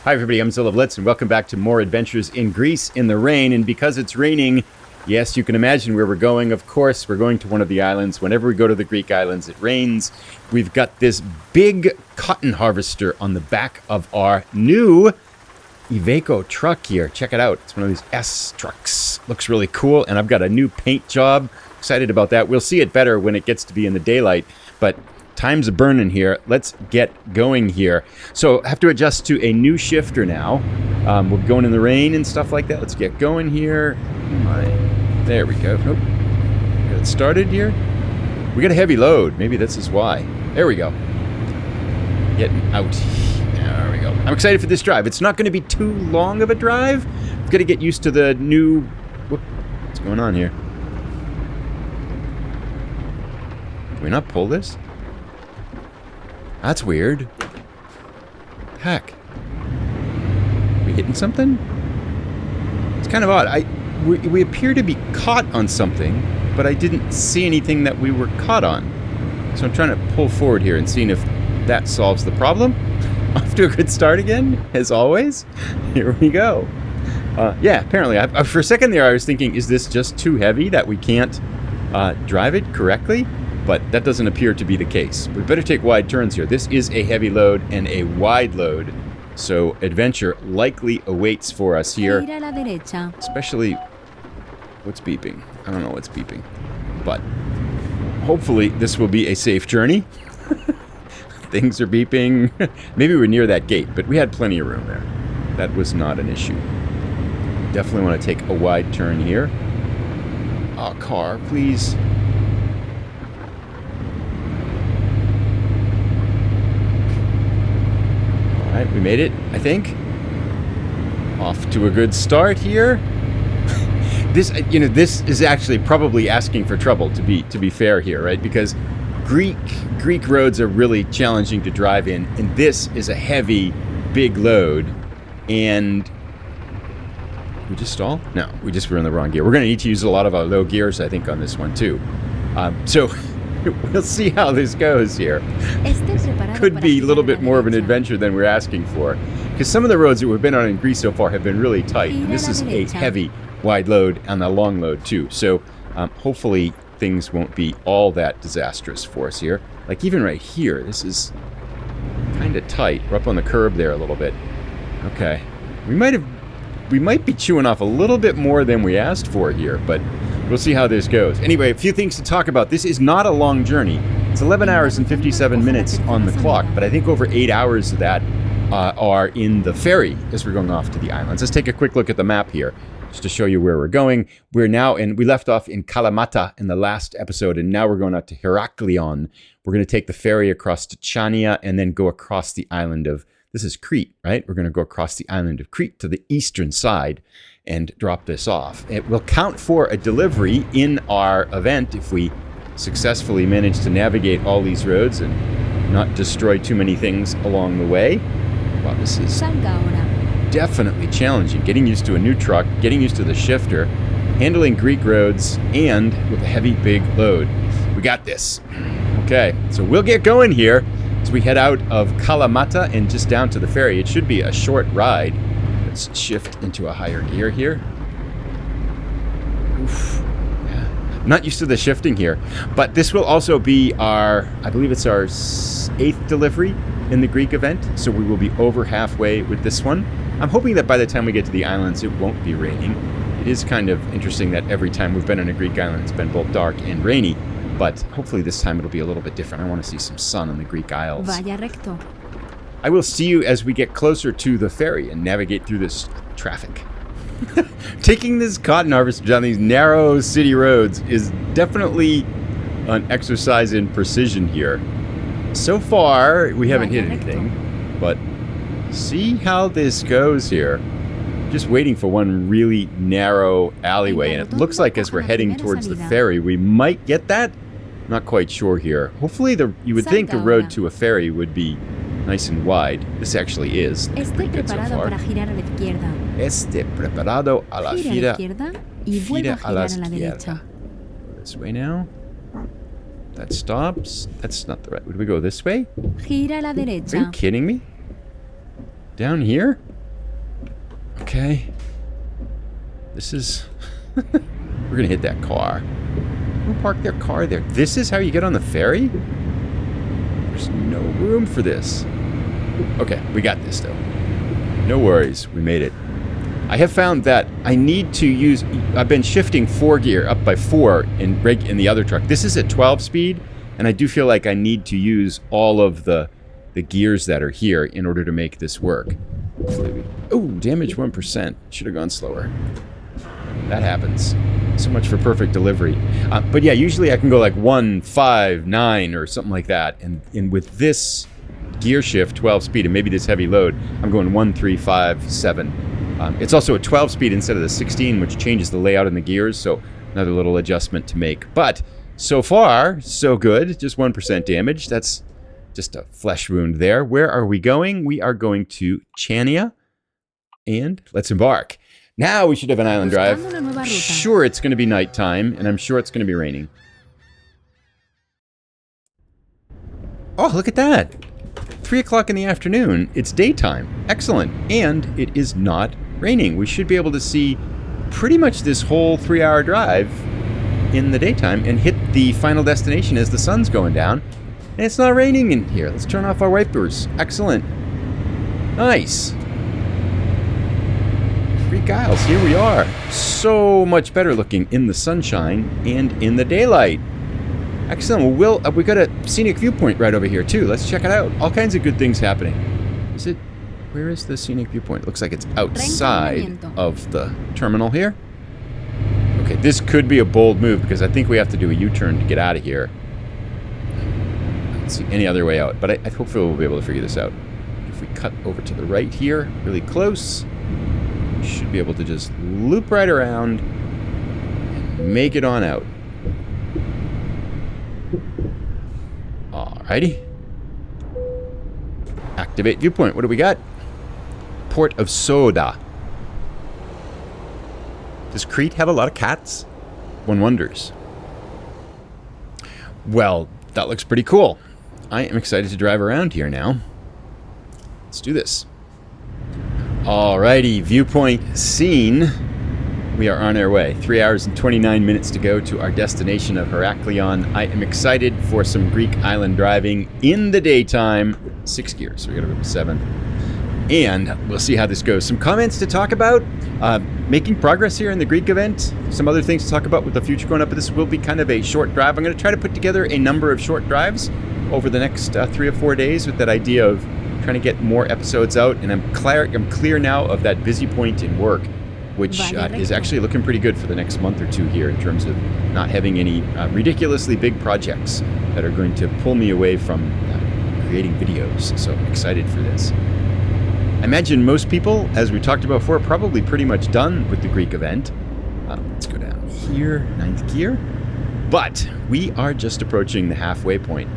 Hi everybody, I'm Zilla Blitz and welcome back to more adventures in Greece in the rain. And because it's raining, yes, you can imagine where we're going. Of course, we're going to one of the islands. Whenever we go to the Greek islands, it rains. We've got this big cotton harvester on the back of our new Iveco truck here. Check it out. It's one of these S trucks. Looks really cool. And I've got a new paint job. Excited about that. We'll see it better when it gets to be in the daylight. But time's a burning here. Let's get going here. So I have to adjust to a new shifter now. We're going in the rain and stuff like that. Let's get going here. There we go. Nope. Get it started here. We got a heavy load. Maybe this is why. There we go. Getting out. There we go. I'm excited for this drive. It's not going to be too long of a drive. I've got to get used to the new... What's going on here? Can we not pull this? That's weird. Heck. We hitting something? It's kind of odd. We appear to be caught on something, but I didn't see anything that we were caught on. So I'm trying to pull forward here and seeing if that solves the problem. Off to a good start again, as always. Here we go. Yeah, apparently. For a second there, I was thinking, is this just too heavy that we can't drive it correctly? But that doesn't appear to be the case. We better take wide turns here. This is a heavy load and a wide load. So adventure likely awaits for us here. Especially, what's beeping? I don't know what's beeping. But hopefully this will be a safe journey. Things are beeping. Maybe we're near that gate, but we had plenty of room there. That was not an issue. Definitely want to take a wide turn here. Oh, car, please. We made it, I think. Off to a good start here. This is actually probably asking for trouble, to be fair here, right? Because Greek roads are really challenging to drive in, and this is a heavy, big load. And we just stall? No, we just were in the wrong gear. We're going to need to use a lot of our low gears, I think, on this one too. So we'll see how this goes here. Could be a little bit more of an adventure than we're asking for. Because some of the roads that we've been on in Greece so far have been really tight. And this is a heavy, wide load and a long load too. So hopefully things won't be all that disastrous for us here. Like even right here, this is kind of tight. We're up on the curb there a little bit. Okay. We might be chewing off a little bit more than we asked for here, but we'll see how this goes. Anyway, a few things to talk about. This is not a long journey. It's 11 hours and 57 minutes on the clock, but I think over 8 hours of that are in the ferry as we're going off to the islands. Let's take a quick look at the map here, just to show you where we're going. We're now we left off in Kalamata in the last episode, and now we're going out to Heraklion. We're going to take the ferry across to Chania and then go across the island of, this is Crete, right? We're going to go across the island of Crete to the eastern side and drop this off. It will count for a delivery in our event if we successfully manage to navigate all these roads and not destroy too many things along the way. Wow, this is definitely challenging. Getting used to a new truck, getting used to the shifter, handling Greek roads, and with a heavy, big load. We got this. Okay, so we'll get going here as we head out of Kalamata and just down to the ferry. It should be a short ride. Let's shift into a higher gear here. Oof. Yeah. I'm not used to the shifting here, but this will also be I believe it's our 8th delivery in the Greek event, so we will be over halfway with this one. I'm hoping that by the time we get to the islands, it won't be raining. It is kind of interesting that every time we've been on a Greek island, it's been both dark and rainy, but hopefully this time it'll be a little bit different. I want to see some sun on the Greek Isles. Vaya recto. I will see you as we get closer to the ferry and navigate through this traffic. Taking this cotton harvester down these narrow city roads is definitely an exercise in precision here. So far, we haven't hit anything, but see how this goes here. Just waiting for one really narrow alleyway, and it looks like as we're heading towards the ferry, we might get that. Not quite sure here. Hopefully, you would think the road to a ferry would be nice and wide. This actually is. Pretty good so far. Esté preparado a la gira a la izquierda. This way now. That stops. That's not the right. Would we go this way? Gira a la derecha. Are you kidding me? Down here? Okay. This is... We're gonna hit that car. Who parked their car there? This is how you get on the ferry? There's no room for this. Okay, we got this though. No worries, we made it. I have found that I need to use... I've been shifting 4 gear up by 4 in the other truck. This is at 12 speed, and I do feel like I need to use all of the gears that are here in order to make this work. Oh, damage 1%. Should have gone slower. That happens. So much for perfect delivery. But yeah, usually I can go like 1, 5, 9 or something like that. And with this gear shift, 12 speed, and maybe this heavy load, I'm going 1, 3, 5, 7. It's also a 12 speed instead of the 16, which changes the layout in the gears, so another little adjustment to make. But so far, so good. Just 1% damage. That's just a flesh wound there. Where are we going? We are going to Chania, and let's embark. Now we should have an island drive. Sure, it's going to be nighttime, and I'm sure it's going to be raining. Oh, look at that. 3 o'clock in the afternoon. It's daytime. Excellent. And it is not raining. We should be able to see pretty much this whole 3-hour drive in the daytime and hit the final destination as the sun's going down. And it's not raining in here. Let's turn off our wipers. Excellent. Nice. Greek Isles, here we are. So much better looking in the sunshine and in the daylight. Excellent. Well, we got a scenic viewpoint right over here too. Let's check it out. All kinds of good things happening. Is it... Where is the scenic viewpoint? It looks like it's outside of the terminal here. Okay, this could be a bold move because I think we have to do a U-turn to get out of here. I don't see any other way out, but I hopefully we'll be able to figure this out. If we cut over to the right here, really close, we should be able to just loop right around and make it on out. Alrighty. Activate viewpoint. What do we got? Port of Soda. Does Crete have a lot of cats? One wonders. Well, that looks pretty cool. I am excited to drive around here now. Let's do this. Alrighty, viewpoint seen. We are on our way. 3 hours and 29 minutes to go to our destination of Heraklion. I am excited for some Greek island driving in the daytime. 6 gears, so we gotta go to 7. And we'll see how this goes. Some comments to talk about. Making progress here in the Greek event. Some other things to talk about with the future going up. But this will be kind of a short drive. I'm going to try to put together a number of short drives over the next 3 or 4 days with that idea of trying to get more episodes out. And I'm clear now of that busy point in work, which is actually looking pretty good for the next month or 2 here in terms of not having any ridiculously big projects that are going to pull me away from creating videos. So I'm excited for this. I imagine most people, as we talked about before, are probably pretty much done with the Greek event. Let's go down here, 9th gear. But we are just approaching the halfway point.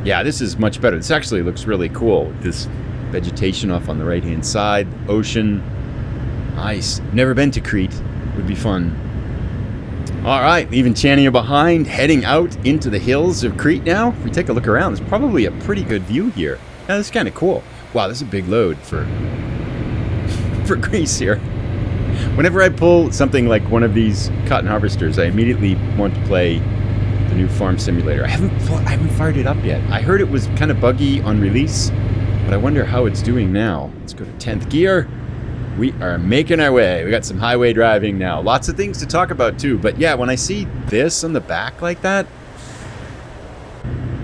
Yeah, this is much better. This actually looks really cool with this vegetation off on the right-hand side, ocean. Nice. Never been to Crete. Would be fun. All right, leaving Chania behind, heading out into the hills of Crete now. If we take a look around, there's probably a pretty good view here. Now, this is kind of cool. Wow, this is a big load for Greece here. Whenever I pull something like one of these cotton harvesters, I immediately want to play the new farm simulator. I haven't fired it up yet. I heard it was kind of buggy on release, but I wonder how it's doing now. Let's go to 10th gear. We are making our way. We got some highway driving now. Lots of things to talk about too. But yeah, when I see this on the back like that,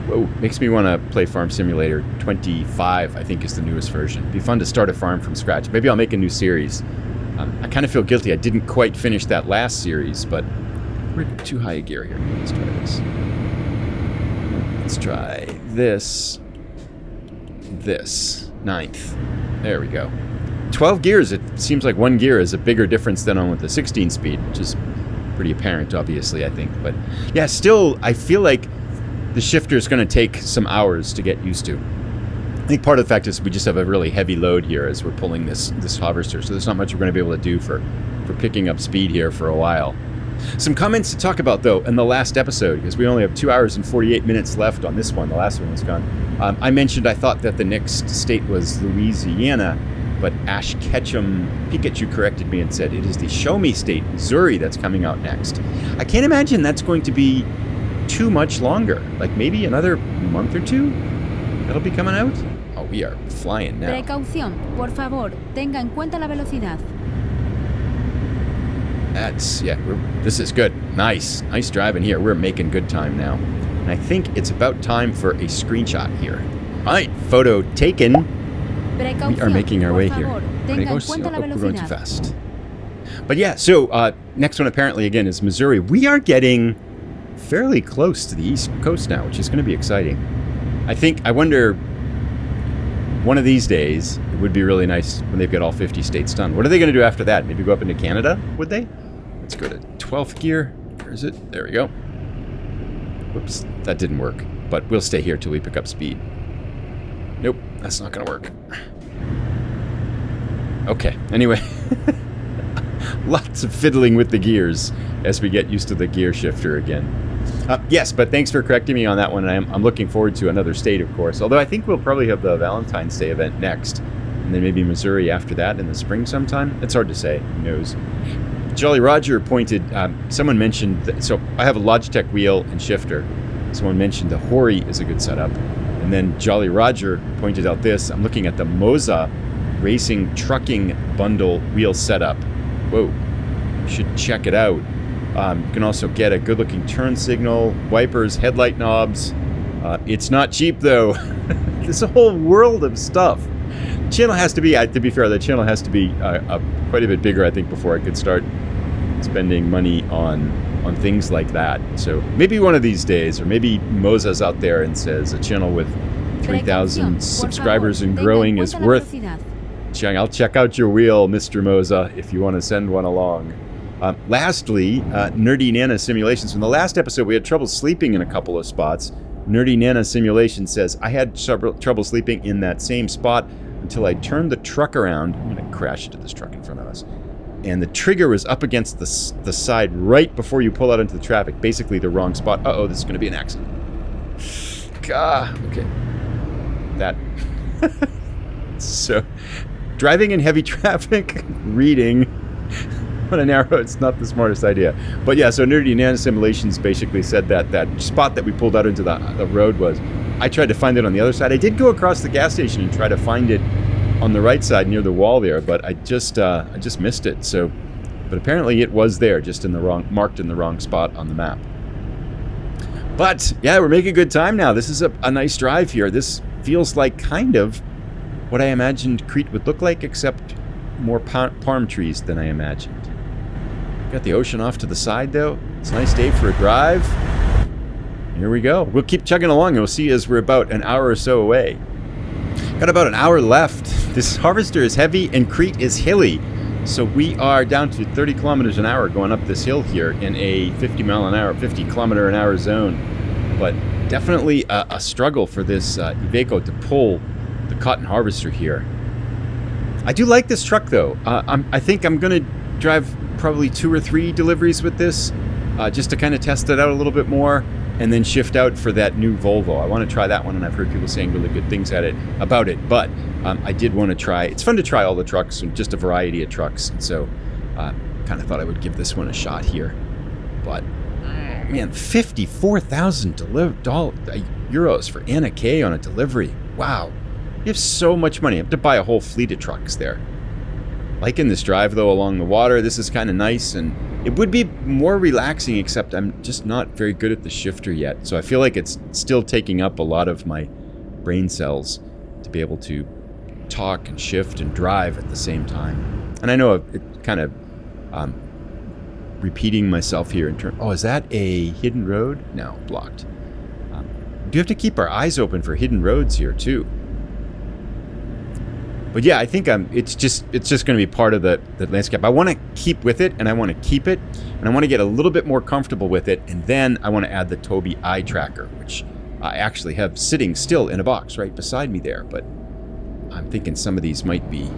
whoa, makes me want to play Farm Simulator 25, I think is the newest version. It'd be fun to start a farm from scratch. Maybe I'll make a new series. I kind of feel guilty. I didn't quite finish that last series, but we're too high a gear here. Let's try this. Let's try this. This. 9th. There we go. 12 gears, it seems like 1 gear is a bigger difference than on with the 16 speed, which is pretty apparent, obviously, I think. But yeah, still, I feel like the shifter is going to take some hours to get used to. I think part of the fact is we just have a really heavy load here as we're pulling this harvester, so there's not much we're going to be able to do for picking up speed here for a while. Some comments to talk about, though, in the last episode, because we only have 2 hours and 48 minutes left on this one. The last one was gone. I mentioned I thought that the next state was Louisiana. But Ash Ketchum Pikachu corrected me and said it is the Show Me State, Missouri, that's coming out next. I can't imagine that's going to be too much longer. Like maybe another month or two that'll be coming out. Oh, we are flying now. Precaución, por favor, tenga en cuenta la velocidad. This is good. Nice driving here. We're making good time now. And I think it's about time for a screenshot here. All right, photo taken. We are making our way here. We're going too fast. But yeah, so next one apparently again is Missouri. We are getting fairly close to the East Coast now, which is going to be exciting. I wonder, one of these days, it would be really nice when they've got all 50 states done. What are they going to do after that? Maybe go up into Canada, would they? Let's go to 12th gear. Where is it? There we go. Whoops, that didn't work. But we'll stay here till we pick up speed. Nope, that's not going to work. Okay, anyway. Lots of fiddling with the gears as we get used to the gear shifter again. Yes, but thanks for correcting me on that one. I'm looking forward to another state, of course. Although I think we'll probably have the Valentine's Day event next. And then maybe Missouri after that in the spring sometime. It's hard to say. Who knows? Jolly Roger pointed, someone mentioned, so I have a Logitech wheel and shifter. Someone mentioned the Hori is a good setup. And then Jolly Roger pointed out this. I'm looking at the Moza Racing Trucking Bundle wheel setup. Whoa, you should check it out. You can also get a good-looking turn signal, wipers, headlight knobs. It's not cheap, though. There's a whole world of stuff. The channel has to be, to be fair, the channel has to be quite a bit bigger, I think, before I could start spending money on things like that. So maybe one of these days, or maybe Moza's out there and says a channel with 3,000 subscribers and growing is worth... I'll check out your wheel, Mr. Moza, if you want to send one along. Lastly, Nerdy Nana Simulations. In the last episode, we had trouble sleeping in a couple of spots. Nerdy Nana Simulation says, I had trouble sleeping in that same spot until I turned the truck around. I'm going to crash into this truck in front of us. And the trigger was up against the side right before you pull out into the traffic. Basically the wrong spot. Uh-oh, this is going to be an accident. Gah. Okay. That. So, driving in heavy traffic, reading on an arrow, it's not the smartest idea. But yeah, so Nerdy Nana Simulations basically said that spot that we pulled out into the road was, I tried to find it on the other side. I did go across the gas station and try to find it on the right side near the wall there, but I just missed it. So, but apparently it was there, just marked in the wrong spot on the map. But yeah, we're making good time now. This is a nice drive here. This feels like kind of what I imagined Crete would look like, except more palm trees than I imagined. Got the ocean off to the side, though. It's a nice day for a drive. Here we go. We'll keep chugging along, and we'll see as we're about an hour or so away. Got about an hour left. This harvester is heavy, and Crete is hilly. So we are down to 30 kilometers an hour going up this hill here in a 50 kilometer an hour zone. But definitely a struggle for this Iveco to pull the cotton harvester here. I do like this truck, though. I think I'm going to drive probably 2 or 3 deliveries with this, just to kind of test it out a little bit more, and then shift out for that new Volvo. I want to try that one, and I've heard people saying really good things about it. But I did want to try. It's fun to try all the trucks, and just a variety of trucks. And so, kind of thought I would give this one a shot here. But man, 54,000 euros for Anna K on a delivery. Wow. You have so much money. I have to buy a whole fleet of trucks there. Liking this drive, though, along the water. This is kind of nice, and it would be more relaxing, except I'm just not very good at the shifter yet. So I feel like it's still taking up a lot of my brain cells to be able to talk and shift and drive at the same time. And I know it kind of repeating myself here in terms... Oh, is that a hidden road? No, blocked. We do have to keep our eyes open for hidden roads here, too. But yeah, I think it's just going to be part of the landscape. I want to keep with it, and I want to keep it, and I want to get a little bit more comfortable with it, and then I want to add the Tobii eye tracker, which I actually have sitting still in a box right beside me there. But I'm thinking some of these might be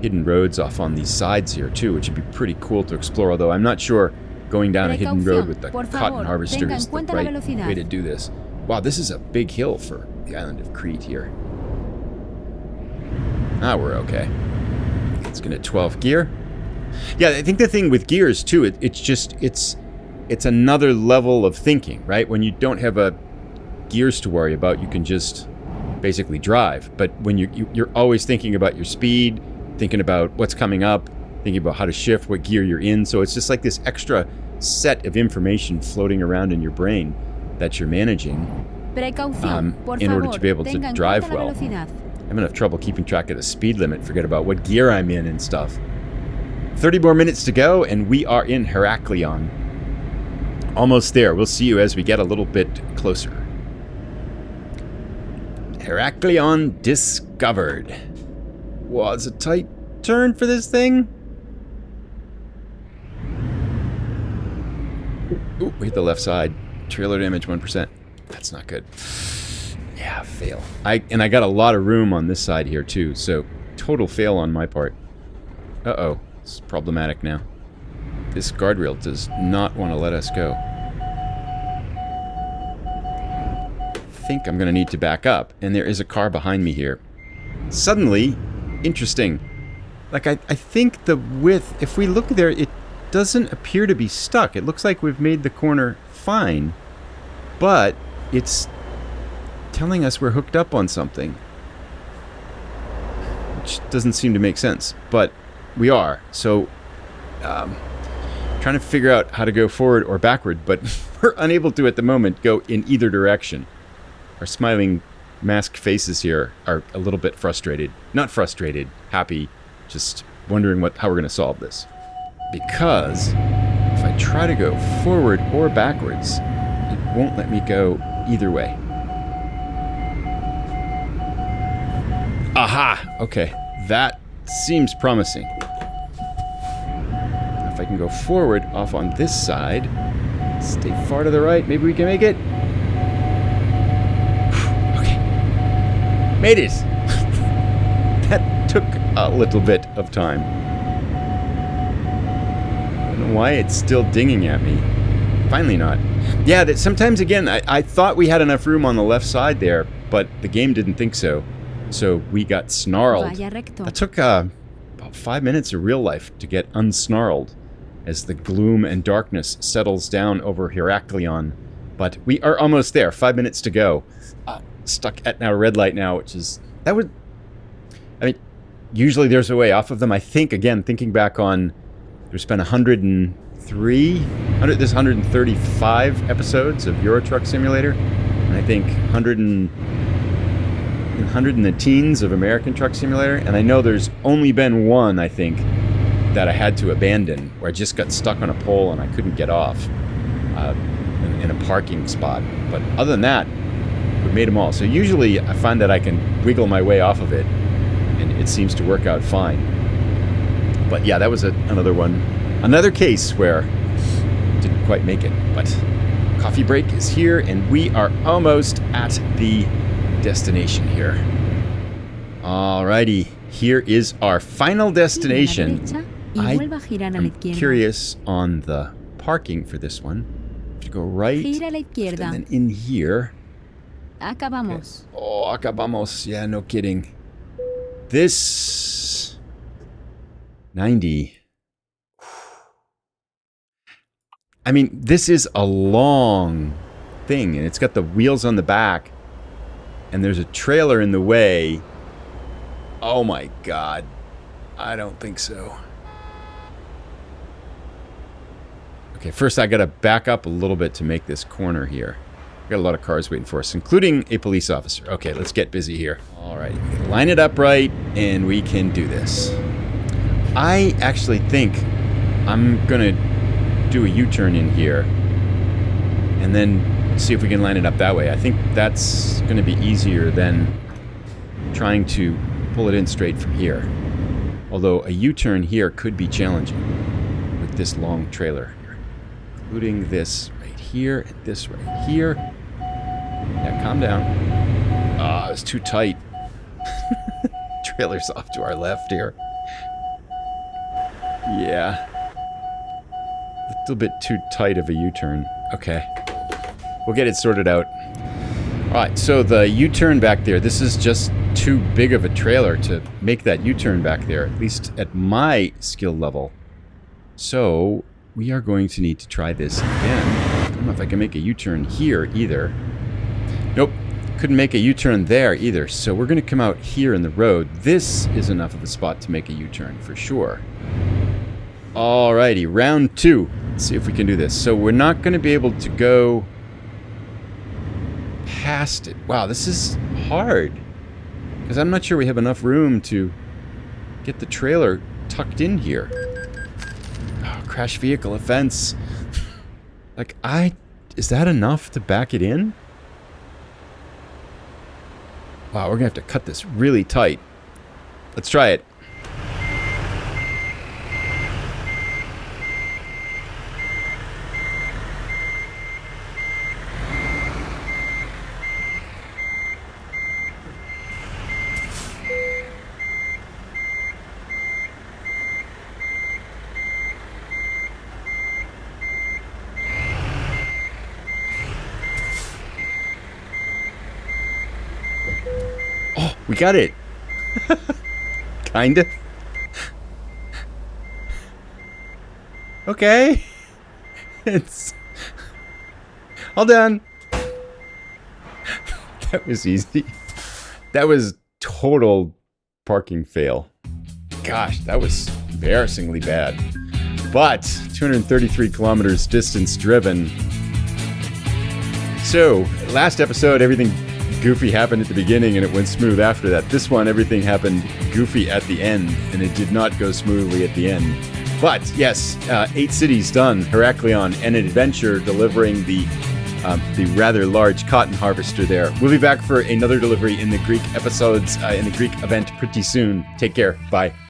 hidden roads off on these sides here too, which would be pretty cool to explore. Although I'm not sure going down a hidden road with the cotton harvester is the right way to do this. Wow, this is a big hill for the island of Crete here. Ah, we're okay. Let's get a 12 gear. Yeah, I think the thing with gears too, it's another level of thinking, right? When you don't have gears to worry about, you can just basically drive. But when you're always thinking about your speed, thinking about what's coming up, thinking about how to shift, what gear you're in. So it's just like this extra set of information floating around in your brain that you're managing in order to be able to drive well. I have enough trouble keeping track of the speed limit, forget about what gear I'm in and stuff. 30 more minutes to go, and we are in Heraklion. Almost there. We'll see you as we get a little bit closer. Heraklion discovered. Was a tight turn for this thing. Ooh, we hit the left side. Trailer damage 1%. That's not good. Yeah, fail. I got a lot of room on this side here too, so total fail on my part. Uh-oh. It's problematic now. This guardrail does not want to let us go. I think I'm going to need to back up, and there is a car behind me here. Suddenly, interesting. Like, I think the width, if we look there, it doesn't appear to be stuck. It looks like we've made the corner fine, but it's telling us we're hooked up on something, which doesn't seem to make sense, but we are. So, trying to figure out how to go forward or backward, but we're unable to at the moment go in either direction. Our smiling masked faces here are a little bit frustrated. Not frustrated, happy, just wondering how we're going to solve this. Because if I try to go forward or backwards, it won't let me go either way. Aha! Okay, that seems promising. If I can go forward off on this side, stay far to the right, maybe we can make it. Okay. Made it! That took a little bit of time. I don't know why it's still dinging at me. Finally not. Yeah, that sometimes again, I thought we had enough room on the left side there, but the game didn't think so. So we got snarled. That took about 5 minutes of real life to get unsnarled as the gloom and darkness settles down over Heraklion. But we are almost there. 5 minutes to go. Stuck at our red light now, which is... I mean, usually there's a way off of them. I think, again, thinking back on... There's been 135 episodes of Euro Truck Simulator. And I think 100 in the teens of American Truck Simulator, and I know there's only been one, I think, that I had to abandon, where I just got stuck on a pole and I couldn't get off in a parking spot. But other than that, we made them all. So usually I find that I can wiggle my way off of it, and it seems to work out fine. But yeah, that was another one. Another case where didn't quite make it. But coffee break is here, and we are almost at the destination here. Alrighty, here is our final destination. I'm curious on the parking for this one. To go right, and then in here. Acabamos. Okay. Oh, acabamos. Yeah, no kidding. This 90. I mean, this is a long thing, and it's got the wheels on the back. And there's a trailer in the way. Oh my god. I don't think so. Okay, first I gotta back up a little bit to make this corner here. Got a lot of cars waiting for us, including a police officer. Okay, let's get busy here. Alright, line it up right, and we can do this. I actually think I'm gonna do a U-turn in here. And then see if we can line it up that way. I think that's going to be easier than trying to pull it in straight from here. Although a U-turn here could be challenging with this long trailer here. Including this right here and this right here. Yeah, calm down. Ah, it's too tight. Trailer's off to our left here. Yeah. A little bit too tight of a U-turn. Okay. We'll get it sorted out. Alright, so the U-turn back there, this is just to too big of a trailer to make that U-turn back there, at least at my skill level. So we are going to need to try this again. I don't know if I can make a U-turn here either. Nope, couldn't make a U-turn there either. So we're going to come out here in the road. This is enough of a spot to make a U-turn for sure. Alrighty, round 2. Let's see if we can do this. So we're not going to be able to go past it. Wow, this is hard. Because I'm not sure we have enough room to get the trailer tucked in here. Oh, crash vehicle offense. Like, is that enough to back it in? Wow, we're gonna have to cut this really tight. Let's try it. We got it. Kind of. Okay. It's all done. That was easy. That was total parking fail. Gosh, that was embarrassingly bad. But 233 kilometers distance driven. So, last episode, everything goofy happened at the beginning and it went smooth after that. This one, everything happened goofy at the end and it did not go smoothly at the end. But yes, 8 cities done. Heraklion, an adventure delivering the rather large cotton harvester there. We'll be back for another delivery in the Greek episodes, in the Greek event pretty soon. Take care. Bye.